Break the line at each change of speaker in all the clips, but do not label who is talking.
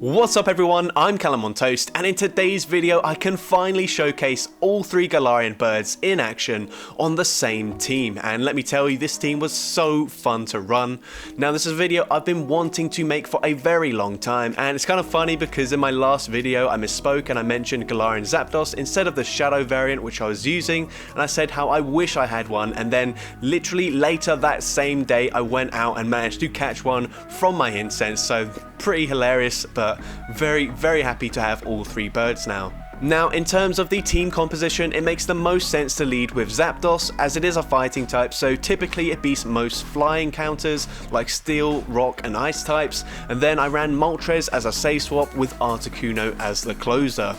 What's up everyone, I'm CallumOnToast, and in today's video I can finally showcase all three Galarian birds in action on the same team, and let me tell you, this team was so fun to run. Now this is a video I've been wanting to make for a very long time, and it's kind of funny because in my last video I misspoke and I mentioned Galarian Zapdos instead of the Shadow variant which I was using, and I said how I wish I had one, and then literally later that same day I went out and managed to catch one from my incense, so pretty hilarious, but very happy to have all three birds now. Now, in terms of the team composition, it makes the most sense to lead with Zapdos as it is a fighting type, so typically it beats most flying counters like Steel, Rock and Ice types, and then I ran Moltres as a safe swap with Articuno as the closer.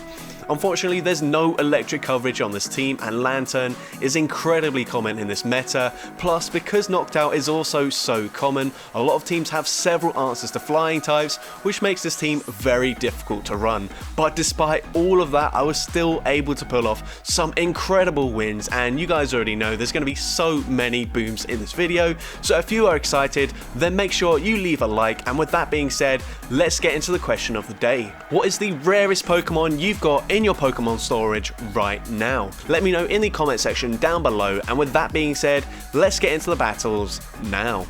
Unfortunately, there's no electric coverage on this team, and Lanturn is incredibly common in this meta, plus because Knocked Out is also so common, a lot of teams have several answers to flying types, which makes this team very difficult to run. But despite all of that, I was still able to pull off some incredible wins, and you guys already know there's going to be so many booms in this video, so if you are excited, then make sure you leave a like, and with that being said, let's get into the question of the day. What is the rarest Pokemon you've got in your Pokemon storage right now? Let me know in the comment section down below, and with that being said, let's get into the battles now.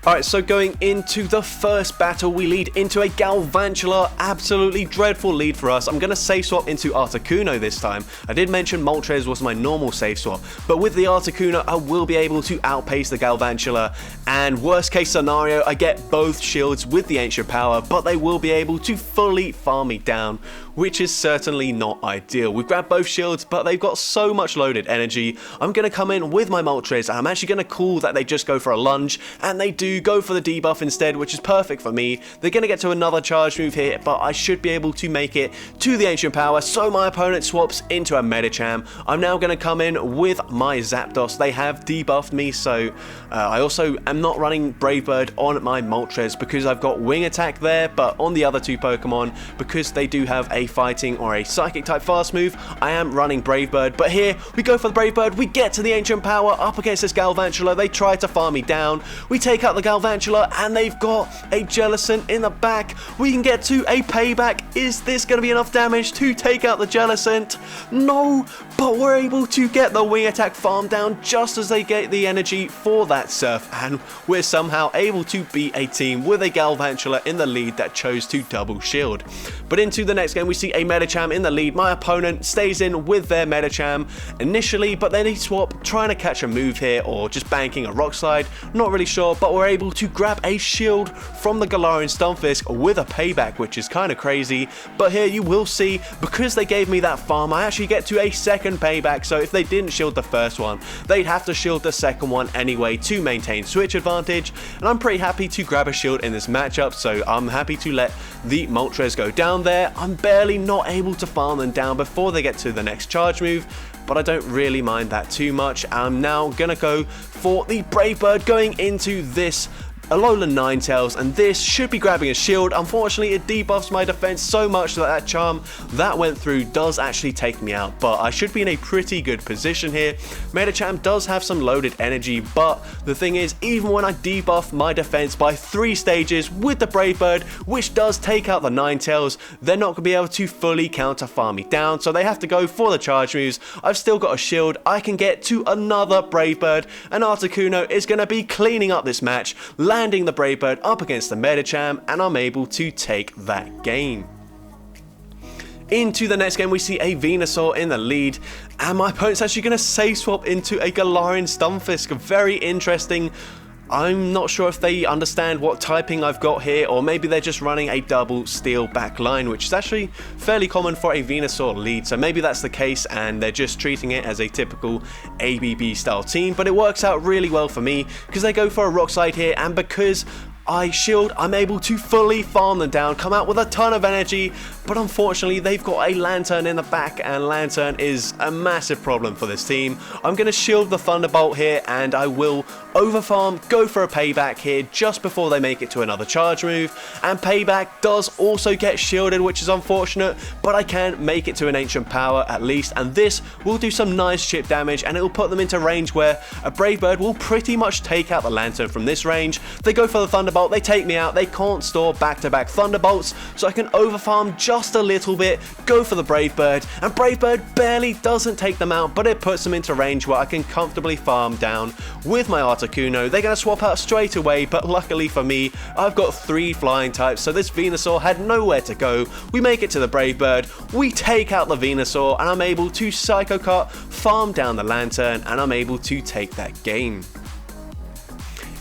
Alright, so going into the first battle, we lead into a Galvantula, absolutely dreadful lead for us. I'm going to safe swap into Articuno this time. I did mention Moltres was my normal safe swap, but with the Articuno I will be able to outpace the Galvantula, and worst case scenario I get both shields with the Ancient Power, but they will be able to fully farm me down, which is certainly not ideal. We've grabbed both shields, but they've got so much loaded energy. I'm going to come in with my Moltres, and I'm actually going to call that they just go for a lunge, and they do go for the debuff instead, which is perfect for me. They're going to get to another charge move here, but I should be able to make it to the Ancient Power, so my opponent swaps into a Medicham. I'm now going to come in with my Zapdos. They have debuffed me, so I also am not running Brave Bird on my Moltres because I've got Wing Attack there, but on the other two Pokemon, because they do have a fighting or a psychic type fast move, I am running Brave Bird. But here we go for the Brave Bird, we get to the Ancient Power up against this Galvantula. They try to farm me down, we take out the Galvantula, and they've got a Jellicent in the back. We can get to a payback. Is this going to be enough damage to take out the Jellicent? No, but we're able to get the Wing Attack farm down just as they get the energy for that Surf, and we're somehow able to beat a team with a Galvantula in the lead that chose to double shield. But into the next game we see a Medicham in the lead. My opponent stays in with their Medicham initially, but then he swap trying to catch a move here or just banking a Rock Slide, not really sure, but we're able to grab a shield from the Galarian Stunfisk with a payback, which is kind of crazy. But here you will see, because they gave me that farm, I actually get to a second payback, so if they didn't shield the first one, they'd have to shield the second one anyway to maintain switch advantage, and I'm pretty happy to grab a shield in this matchup, so I'm happy to let the Moltres go down there. I'm barely not able to farm them down before they get to the next charge move, but I don't really mind that too much. I'm now gonna go for the Brave Bird going into this Alolan Ninetales, and this should be grabbing a shield. Unfortunately, it debuffs my defense so much that that charm that went through does actually take me out, but I should be in a pretty good position here. Medicham does have some loaded energy, but the thing is, even when I debuff my defense by 3 stages with the Brave Bird, which does take out the Ninetales, they're not going to be able to fully counter farm me down, so they have to go for the charge moves. I've still got a shield, I can get to another Brave Bird, and Articuno is going to be cleaning up this match, landing the Brave Bird up against the Medicham, and I'm able to take that game. Into the next game we see a Venusaur in the lead, and my opponent's actually going to safe swap into a Galarian Stunfisk. Very interesting. I'm not sure if they understand what typing I've got here, or maybe they're just running a double steel back line, which is actually fairly common for a Venusaur lead, so maybe that's the case and they're just treating it as a typical ABB style team. But it works out really well for me because they go for a Rock Slide here, and because I shield, I'm able to fully farm them down, come out with a ton of energy, but unfortunately they've got a Lanturn in the back, and Lanturn is a massive problem for this team. I'm going to shield the Thunderbolt here, and I will overfarm, go for a payback here just before they make it to another charge move, and payback does also get shielded, which is unfortunate, but I can make it to an ancient power at least, and this will do some nice chip damage, and it will put them into range where a Brave Bird will pretty much take out the Lanturn from this range. They go for the Thunderbolt, they take me out, they can't store back-to-back Thunderbolts, so I can overfarm just a little bit, go for the Brave Bird, and Brave Bird barely doesn't take them out, but it puts them into range where I can comfortably farm down with my Articuno. They're going to swap out straight away, but luckily for me, I've got 3 flying types, so this Venusaur had nowhere to go. We make it to the Brave Bird, we take out the Venusaur, and I'm able to Psycho Cut, farm down the Lanturn, and I'm able to take that game.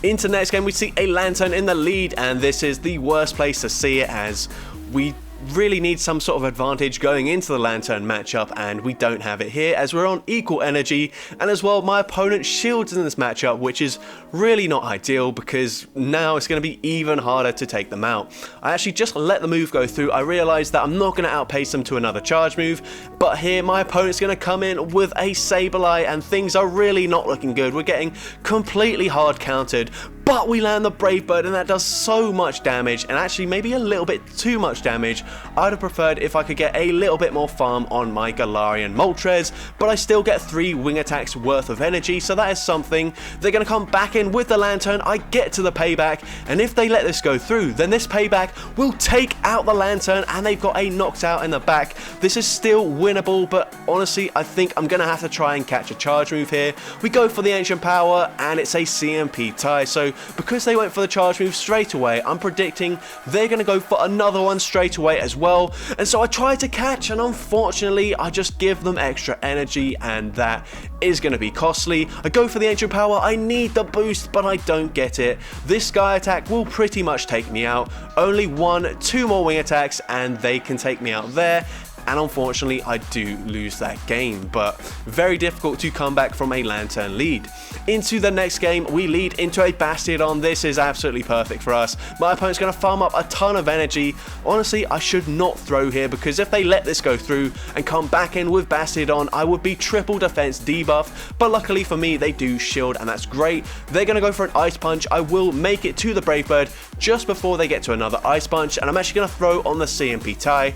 Into the next game, we see a Lanturn in the lead, and this is the worst place to see it, as we really need some sort of advantage going into the Lanturn matchup, and we don't have it here as we're on equal energy, and as well my opponent shields in this matchup, which is really not ideal because now it's going to be even harder to take them out. I actually just let the move go through. I realised that I'm not going to outpace them to another charge move, but here my opponent's going to come in with a Sableye, and things are really not looking good. We're getting completely hard countered, but we land the Brave Bird, and that does so much damage, and actually maybe a little bit too much damage. I'd have preferred if I could get a little bit more farm on my Galarian Moltres, but I still get 3 wing attacks worth of energy, so that is something. They're going to come back in with the Lanturn, I get to the payback, and if they let this go through, then this payback will take out the Lanturn, and they've got a knocked out in the back. This is still winnable, but honestly, I think I'm going to have to try and catch a charge move here. We go for the Ancient Power, and it's a CMP tie, so because they went for the charge move straight away, I'm predicting they're going to go for another one straight away as well, and so I try to catch, and unfortunately I just give them extra energy, and that is going to be costly. I go for the Ancient Power, I need the boost, but I don't get it. This Sky Attack will pretty much take me out. Only 2 more wing attacks, and they can take me out there. And unfortunately I do lose that game, but very difficult to come back from a Lanturn lead. Into the next game, we lead into a Bastiodon. This is absolutely perfect for us. My opponent's going to farm up a ton of energy. Honestly, I should not throw here, because if they let this go through and come back in with Bastiodon, I would be triple defense debuff, but luckily for me they do shield, and that's great. They're going to go for an Ice Punch. I will make it to the Brave Bird just before they get to another Ice Punch, and I'm actually going to throw on the CMP tie.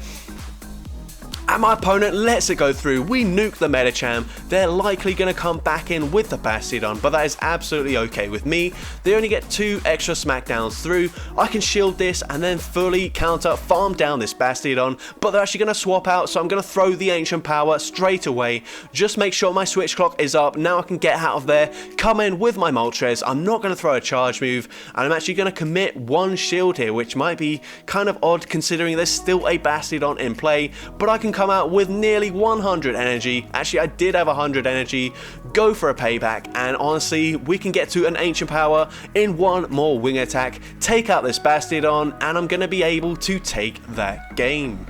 And my opponent lets it go through. We nuke the Medicham. They're likely going to come back in with the Bastiodon, but that is absolutely okay with me. They only get 2 extra smackdowns through. I can shield this and then fully counter farm down this Bastiodon, but they're actually going to swap out, so I'm going to throw the Ancient Power straight away. Just make sure my switch clock is up. Now I can get out of there, come in with my Moltres. I'm not going to throw a charge move, and I'm actually going to commit 1 shield here, which might be kind of odd considering there's still a Bastiodon in play, but I can come out with nearly 100 energy. Actually, I did have 100 energy. Go for a payback, and honestly, we can get to an Ancient Power in 1 more wing attack, take out this Bastiodon, and I'm going to be able to take that game.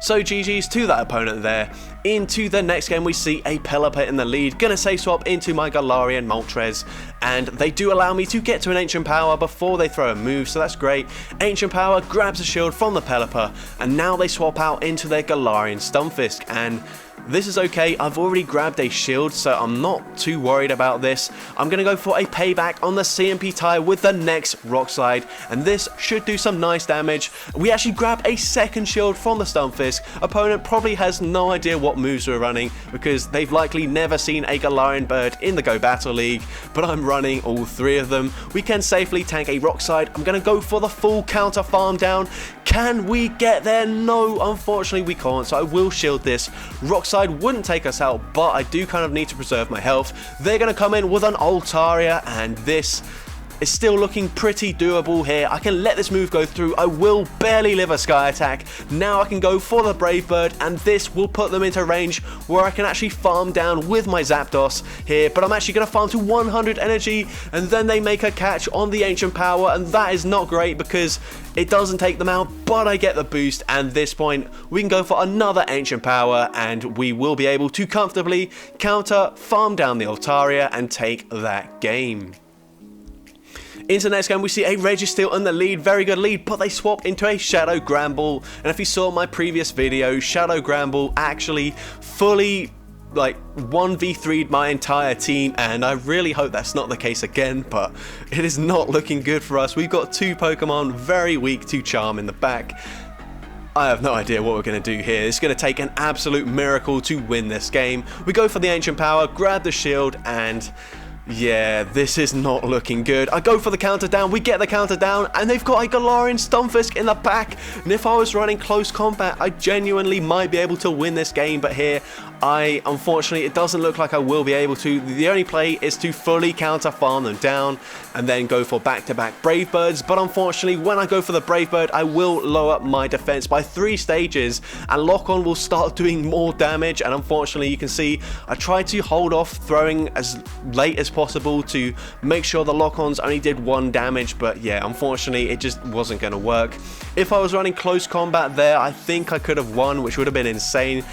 So GG's to that opponent there. Into the next game, we see a Pelipper in the lead. Gonna say swap into my Galarian Moltres, and they do allow me to get to an Ancient Power before they throw a move, so that's great. Ancient Power grabs a shield from the Pelipper, and now they swap out into their Galarian Stunfisk, and this is okay. I've already grabbed a shield, so I'm not too worried about this. I'm going to go for a payback on the CMP tie with the next Rock Slide, and this should do some nice damage. We actually grab a second shield from the Stunfisk. Opponent probably has no idea what moves we're running, because they've likely never seen a Galarian bird in the Go Battle League, but I'm running all 3 of them. We can safely tank a Rock Slide. I'm going to go for the full counter farm down. Can we get there? No, unfortunately we can't, so I will shield this. Rock Slide wouldn't take us out, but I do kind of need to preserve my health. They're going to come in with an Altaria, and this is still looking pretty doable here. I can let this move go through. I will barely live a Sky Attack. Now I can go for the Brave Bird, and this will put them into range where I can actually farm down with my Zapdos here, but I'm actually going to farm to 100 energy, and then they make a catch on the Ancient Power, and that is not great because it doesn't take them out, but I get the boost, and at this point we can go for another Ancient Power, and we will be able to comfortably counter, farm down the Altaria, and take that game. Into the next game, we see a Registeel in the lead, very good lead, but they swap into a Shadow Granbull. And if you saw my previous video, Shadow Granbull actually fully like 1v3'd my entire team, and I really hope that's not the case again, but it is not looking good for us. We've got two Pokemon very weak to Charm in the back. I have no idea what we're going to do here. It's going to take an absolute miracle to win this game. We go for the Ancient Power, grab the shield, and yeah, this is not looking good. I go for the counter down, we get the counter down, and they've got a Galarian Stunfisk in the back. And if I was running close combat, I genuinely might be able to win this game, but here, unfortunately, it doesn't look like I will be able to. The only play is to fully counter farm them down, and then go for back-to-back Brave Birds. But unfortunately, when I go for the Brave Bird, I will lower up my defense by 3 stages, and Lock-On will start doing more damage. And unfortunately, you can see I tried to hold off throwing as late as possible to make sure the Lock-Ons only did 1 damage, but yeah, unfortunately it just wasn't going to work. If I was running close combat there, I think I could have won, which would have been insane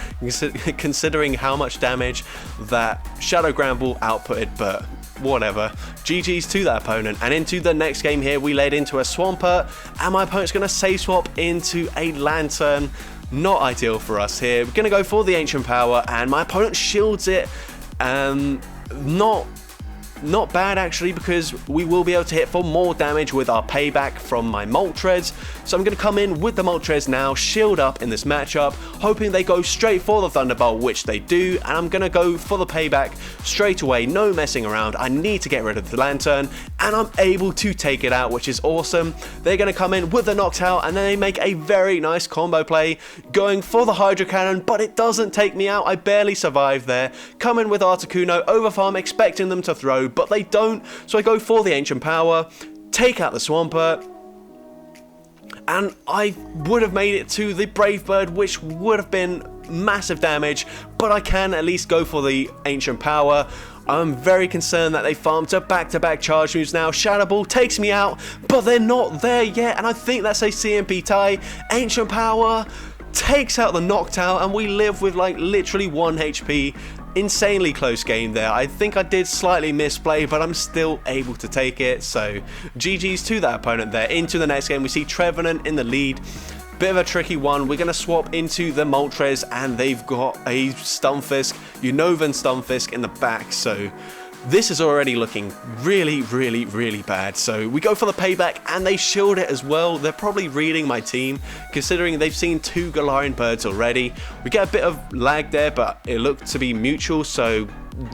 considering how much damage that Shadow Granbull outputted, but whatever. GG's to that opponent. And into the next game here, we led into a Swampert, and my opponent's going to save swap into a Lanturn. Not ideal for us here. We're going to go for the Ancient Power, and my opponent shields it. Not bad actually, because we will be able to hit for more damage with our payback from my Moltres. So I'm going to come in with the Moltres now, shield up in this matchup, hoping they go straight for the Thunderbolt, which they do, and I'm going to go for the payback straight away, no messing around. I need to get rid of the Lanturn, and I'm able to take it out, which is awesome. They're going to come in with the Noctowl, and then they make a very nice combo play, going for the Hydro Cannon, but it doesn't take me out. I barely survived there. Come in with Articuno, overfarm, expecting them to throw, but they don't, so I go for the Ancient Power, take out the Swampert, and I would have made it to the Brave Bird, which would have been massive damage, but I can at least go for the Ancient Power. I'm very concerned that they farmed to back-to-back charge moves now. Shadow Ball takes me out, but they're not there yet, and I think that's a CMP tie. Ancient Power takes out the Noctowl, and we live with like literally 1 HP. Insanely close game there. I think I did slightly misplay, but I'm still able to take it. So GG's to that opponent there. Into the next game, we see Trevenant in the lead. Bit of a tricky one. We're going to swap into the Moltres, and they've got a Stunfisk, Unnovan Stunfisk in the back. So this is already looking really, really, really bad. So we go for the payback, and they shield it as well. They're probably reading my team, considering they've seen 2 Galarian Birds already. We get a bit of lag there, but it looked to be mutual, so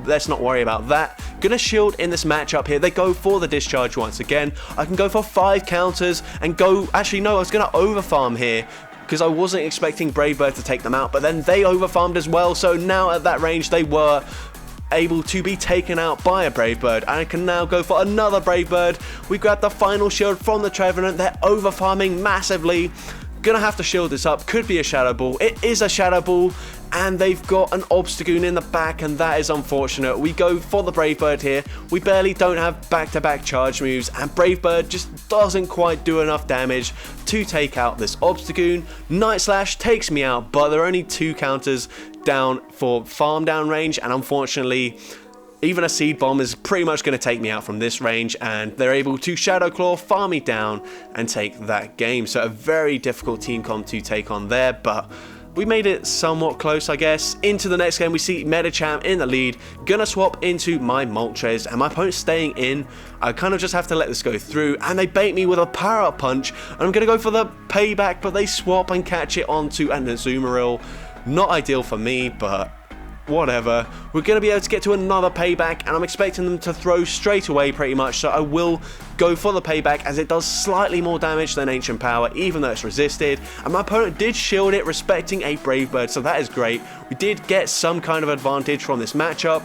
let's not worry about that. Gonna shield in this matchup here. They go for the discharge once again. I can go for 5 counters and go... Actually, no, I was gonna overfarm here, because I wasn't expecting Brave Bird to take them out, but then they overfarmed as well. So now at that range, they were able to be taken out by a Brave Bird, and I can now go for another Brave Bird. We grab the final shield from the Trevenant. They're over farming massively. Gonna have to shield this up. Could be a Shadow Ball. It is a Shadow Ball, and they've got an Obstagoon in the back, and that is unfortunate. We go for the Brave Bird here. We barely don't have back-to-back charge moves, and Brave Bird just doesn't quite do enough damage to take out this Obstagoon. Night Slash takes me out, but there are only 2 counters down for farm down range, and unfortunately even a Seed Bomb is pretty much going to take me out from this range, and they're able to Shadow Claw, farm me down, and take that game. So a very difficult team comp to take on there, but we made it somewhat close, I guess. Into the next game, we see Medicham in the lead. Gonna swap into my Moltres, and my opponent's staying in. I kind of just have to let this go through, and they bait me with a Power Up Punch, and I'm gonna go for the payback, but they swap and catch it onto an Azumarill. Not ideal for me, but whatever. We're going to be able to get to another payback, and I'm expecting them to throw straight away pretty much, so I will go for the payback, as it does slightly more damage than Ancient Power, even though it's resisted, and my opponent did shield it, respecting a Brave Bird, so that is great. We did get some kind of advantage from this matchup.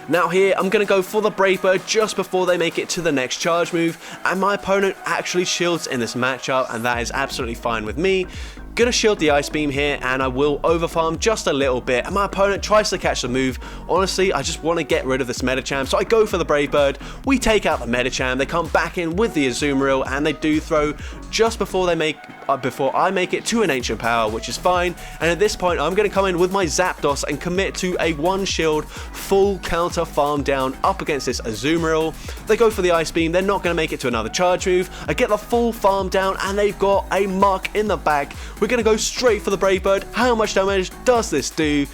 Now here, I'm going to go for the Brave Bird just before they make it to the next charge move, and my opponent actually shields in this matchup, and that is absolutely fine with me. Gonna shield the Ice Beam here, and I will overfarm just a little bit, and my opponent tries to catch the move. Honestly, I just want to get rid of this Medicham, so I go for the Brave Bird. We take out the Medicham, they come back in with the Azumarill, and they do throw just before I make it to an Ancient Power, which is fine. And at this point, I'm going to come in with my Zapdos and commit to a 1-shield full counter farm down up against this Azumarill. They go for the Ice Beam, they're not going to make it to another charge move. I get the full farm down, and they've got a Muck in the back. We're going to go straight for the Brave Bird. How much damage does this do?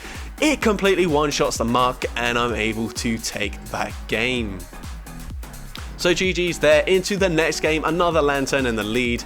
It completely one-shots the Muck, and I'm able to take that game. So GG's there. Into the next game, another Lanturn in the lead.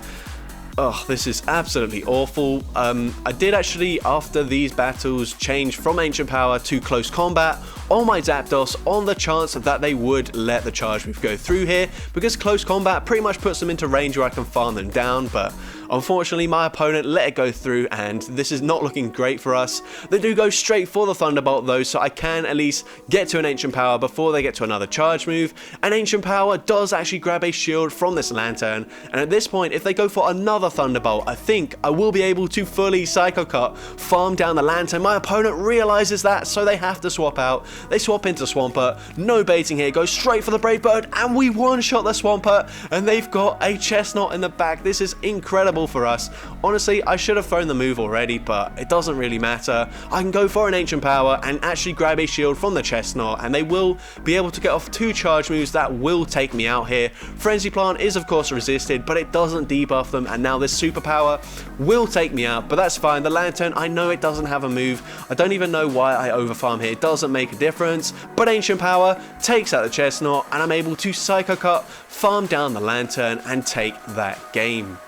Oh, this is absolutely awful. I did actually, after these battles, change from Ancient Power to Close Combat on my Zapdos on the chance that they would let the charge move go through here, because Close Combat pretty much puts them into range where I can farm them down, but unfortunately my opponent let it go through, and this is not looking great for us. They do go straight for the Thunderbolt though, so I can at least get to an Ancient Power before they get to another charge move. An Ancient Power does actually grab a shield from this Lanturn, and at this point, if they go for another Thunderbolt, I think I will be able to fully Psycho Cut, farm down the Lanturn. My opponent realizes that, so they have to swap out. They swap into Swampert, no baiting here, go straight for the Brave Bird, and we one-shot the Swampert, and they've got a Chestnut in the back. This is incredible for us. Honestly, I should have thrown the move already, but it doesn't really matter. I can go for an Ancient Power and actually grab a shield from the Chestnut, and they will be able to get off 2 charge moves that will take me out here. Frenzy Plant is of course resisted, but it doesn't debuff them, and now this Superpower will take me out, but that's fine. The Lanturn, I know it doesn't have a move. I don't even know why I overfarm here. It doesn't make a difference, but Ancient Power takes out the Chestnut, and I'm able to Psycho Cut, farm down the Lanturn, and take that game.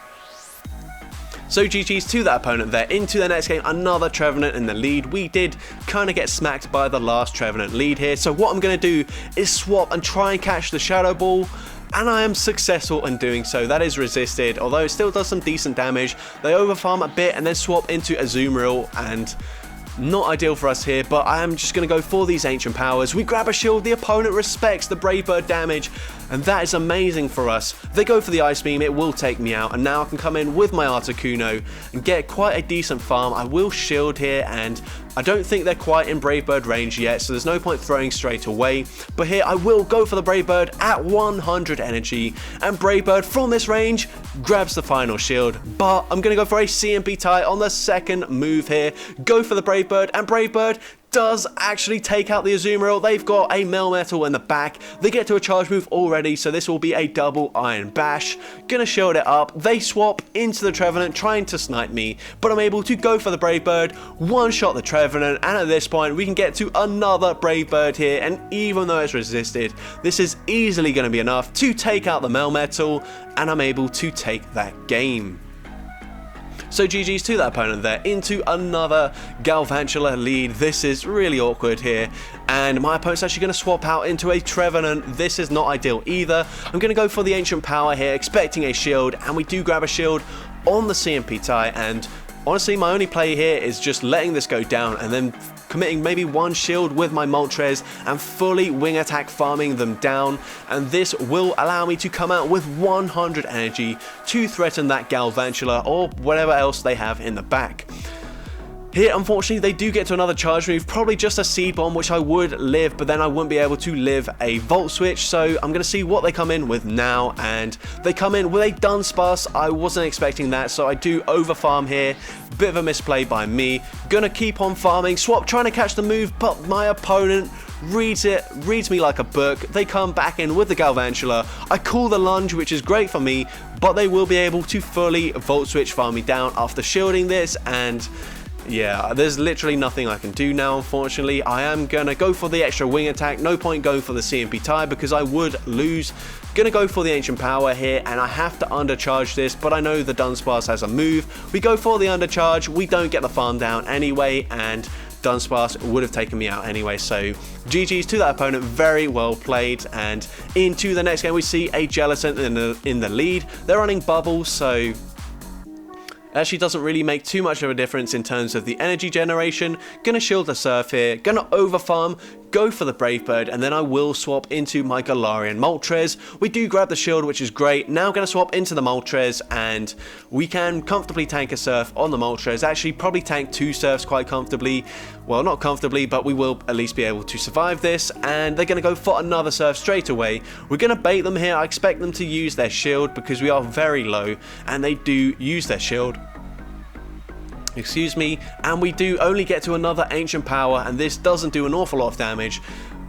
So GG's to that opponent there. Into the next game, another Trevenant in the lead. We did kind of get smacked by the last Trevenant lead here, so what I'm going to do is swap and try and catch the Shadow Ball, and I am successful in doing so. That is resisted, although it still does some decent damage. They overfarm a bit and then swap into Azumarill, and not ideal for us here, but I am just going to go for these Ancient Powers. We grab a shield, the opponent respects the Brave Bird damage, and that is amazing for us. They go for the Ice Beam, it will take me out, and now I can come in with my Articuno and get quite a decent farm. I will shield here, and I don't think they're quite in Brave Bird range yet, so there's no point throwing straight away. But here I will go for the Brave Bird at 100 energy, and Brave Bird from this range grabs the final shield. But I'm going to go for a CMP tie on the second move here. Go for the Brave Bird, and Brave Bird does actually take out the Azumarill. They've got a Melmetal in the back. They get to a charge move already, so this will be a double Iron Bash. Gonna shield it up. They swap into the Trevenant, trying to snipe me, but I'm able to go for the Brave Bird, one-shot the Trevenant, and at this point we can get to another Brave Bird here, and even though it's resisted, this is easily going to be enough to take out the Melmetal, and I'm able to take that game. So GG's to that opponent there. Into another Galvantula lead. This is really awkward here, and my opponent's actually going to swap out into a Trevenant. This is not ideal either. I'm going to go for the Ancient Power here, expecting a shield, and we do grab a shield on the CMP tie, and honestly my only play here is just letting this go down and then committing maybe one shield with my Moltres and fully wing attack farming them down, and this will allow me to come out with 100 energy to threaten that Galvantula or whatever else they have in the back. Here, unfortunately, they do get to another charge move, probably just a Seed Bomb, which I would live, but then I wouldn't be able to live a Volt Switch, so I'm going to see what they come in with now, and they come in with a Dunsparce. I wasn't expecting that, so I do overfarm here. Bit of a misplay by me. Gonna keep on farming, swap, trying to catch the move, but my opponent reads me like a book. They come back in with the Galvantula. I call the lunge, which is great for me, but they will be able to fully Volt Switch farm me down after shielding this, and yeah, there's literally nothing I can do now, unfortunately. I am going to go for the extra wing attack. No point going for the CMP tie because I would lose. Going to go for the Ancient Power here, and I have to undercharge this, but I know the Dunsparce has a move. We go for the undercharge. We don't get the farm down anyway, and Dunsparce would have taken me out anyway, so GG's to that opponent. Very well played. And into the next game, we see a Gelatin in the lead. They're running Bubbles, so Actually doesn't really make too much of a difference in terms of the energy generation. Gonna shield the Surf here, gonna overfarm, go for the Brave Bird, and then I will swap into my Galarian Moltres. We do grab the shield, which is great. Now gonna swap into the Moltres, and we can comfortably tank a Surf on the Moltres. Actually, probably tank 2 Surfs quite comfortably. Well, not comfortably, but we will at least be able to survive this, and they're gonna go for another Surf straight away. We're gonna bait them here. I expect them to use their shield because we are very low, and they do use their shield. Excuse me, and we do only get to another Ancient Power, and this doesn't do an awful lot of damage.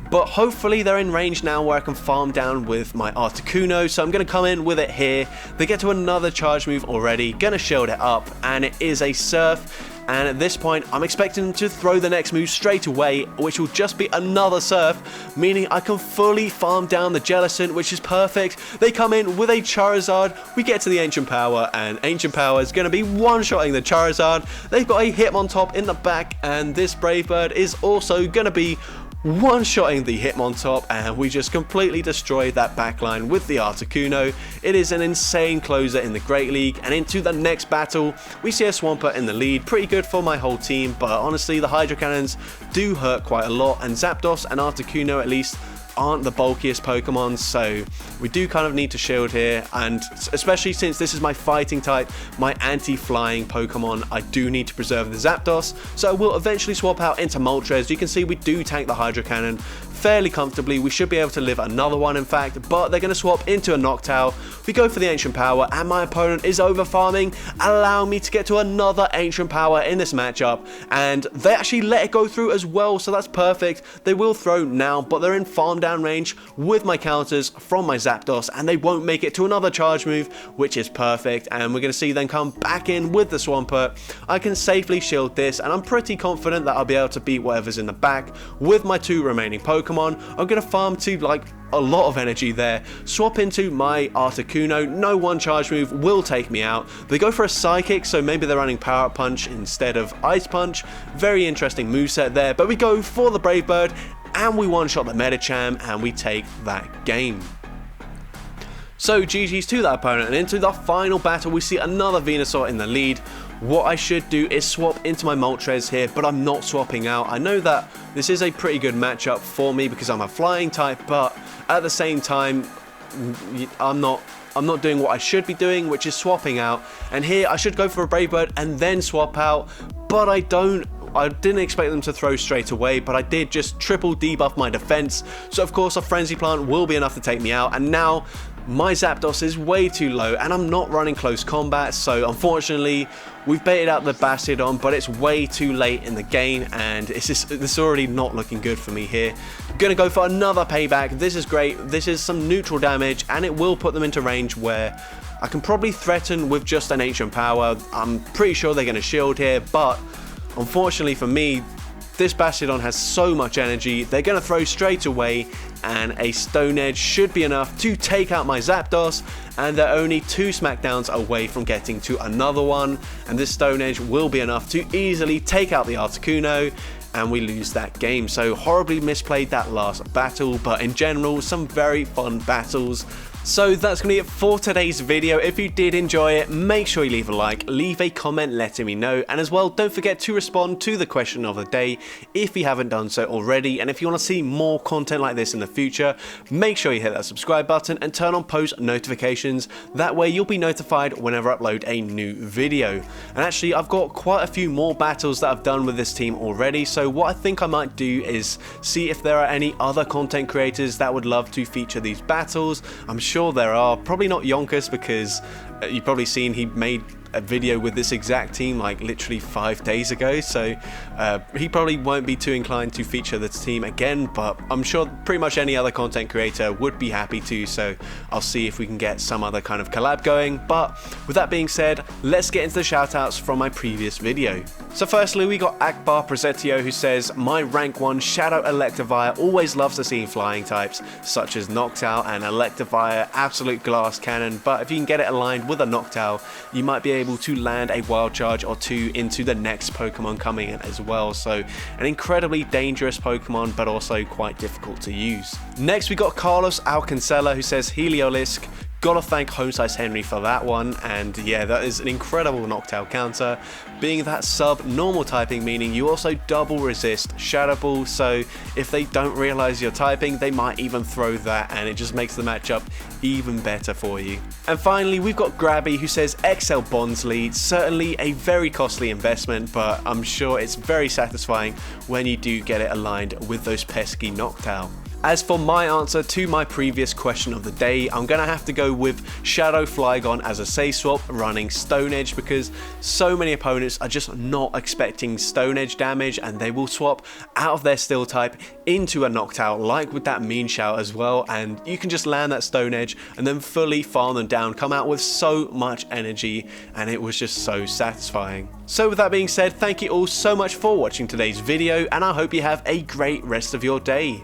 But hopefully they're in range now where I can farm down with my Articuno, so I'm going to come in with it here. They get to another charge move already, going to shield it up, and it is a Surf. And at this point, I'm expecting them to throw the next move straight away, which will just be another Surf, meaning I can fully farm down the Jellicent, which is perfect. They come in with a Charizard, we get to the Ancient Power, and Ancient Power is going to be one-shotting the Charizard. They've got a Hitmontop in the back, and this Brave Bird is also going to be one-shotting the Hitmontop, and we just completely destroyed that backline with the Articuno. It is an insane closer in the Great League, and into the next battle, we see a Swampert in the lead. Pretty good for my whole team, but honestly, the Hydro Cannons do hurt quite a lot, and Zapdos and Articuno at least aren't the bulkiest Pokemon, so we do kind of need to shield here, and especially since this is my fighting type, my anti-flying Pokemon, I do need to preserve the Zapdos, so we'll eventually swap out into Moltres. You can see we do tank the Hydro Cannon fairly comfortably. We should be able to live another one, in fact, but they're going to swap into a Noctowl. We go for the Ancient Power, and my opponent is over farming, allowing me to get to another Ancient Power in this matchup, and they actually let it go through as well, so that's perfect. They will throw now, but they're in farm down range with my counters from my Zapdos, and they won't make it to another charge move, which is perfect. And we're going to see them come back in with the Swampert. I can safely shield this, and I'm pretty confident that I'll be able to beat whatever's in the back with my 2 remaining Pokemon. I'm going to farm to like a lot of energy there, swap into my Articuno. No one charge move will take me out. They go for a Psychic, so maybe they're running Power Up Punch instead of Ice Punch. Very interesting moveset there, but we go for the Brave Bird, and we one-shot the Medicham, and we take that game. So GG's to that opponent, and into the final battle we see another Venusaur in the lead. What I should do is swap into my Moltres here, but I'm not swapping out. I know that this is a pretty good matchup for me because I'm a flying type, but at the same time, I'm not doing what I should be doing, which is swapping out. And here I should go for a Brave Bird and then swap out, but I didn't expect them to throw straight away, but I did just triple debuff my defense. So of course a Frenzy Plant will be enough to take me out, and now my Zapdos is way too low, and I'm not running close combat, so unfortunately we've baited out the Bastiodon, but it's way too late in the game, and it's already not looking good for me here. I'm gonna go for another payback. This is great. This is some neutral damage, and it will put them into range where I can probably threaten with just an Ancient Power. I'm pretty sure they're gonna shield here, but unfortunately for me, this Bastiodon has so much energy, they're going to throw straight away, and a Stone Edge should be enough to take out my Zapdos, and they're only 2 smackdowns away from getting to another one, and this Stone Edge will be enough to easily take out the Articuno, and we lose that game. So horribly misplayed that last battle, but in general, some very fun battles. So that's going to be it for today's video. If you did enjoy it, make sure you leave a like, leave a comment letting me know, and as well, don't forget to respond to the question of the day if you haven't done so already. And if you want to see more content like this in the future, make sure you hit that subscribe button and turn on post notifications. That way you'll be notified whenever I upload a new video. And actually, I've got quite a few more battles that I've done with this team already, so what I think I might do is see if there are any other content creators that would love to feature these battles. I'm sure there are, probably not Yonkers, because you've probably seen he made a video with this exact team like literally 5 days ago, so he probably won't be too inclined to feature this team again, but I'm sure pretty much any other content creator would be happy to, so I'll see if we can get some other kind of collab going. But with that being said, let's get into the shoutouts from my previous video. So firstly, we got Akbar Presetio, who says, my rank 1 Shadow Electivire always loves to see flying types such as Noctowl and Electivire, absolute glass cannon, but if you can get it aligned with a Noctowl, you might be able to land a wild charge or 2 into the next Pokemon coming in as well. So an incredibly dangerous Pokemon, but also quite difficult to use. Next we got Carlos Alcancela, who says, Heliolisk, Gotta thank Home Size Henry for that one, and yeah, that is an incredible Noctowl counter, being that sub-normal typing, meaning you also double resist Shadow Ball, so if they don't realize you're typing, they might even throw that, and it just makes the matchup even better for you. And finally, we've got Grabby, who says XL Bonsly, certainly a very costly investment, but I'm sure it's very satisfying when you do get it aligned with those pesky Noctowl. As for my answer to my previous question of the day, I'm going to have to go with Shadow Flygon as a safe swap running Stone Edge, because so many opponents are just not expecting Stone Edge damage and they will swap out of their Steel type into a Noctowl, like with that Mean Shout as well, and you can just land that Stone Edge and then fully farm them down, come out with so much energy, and it was just so satisfying. So with that being said, thank you all so much for watching today's video, and I hope you have a great rest of your day.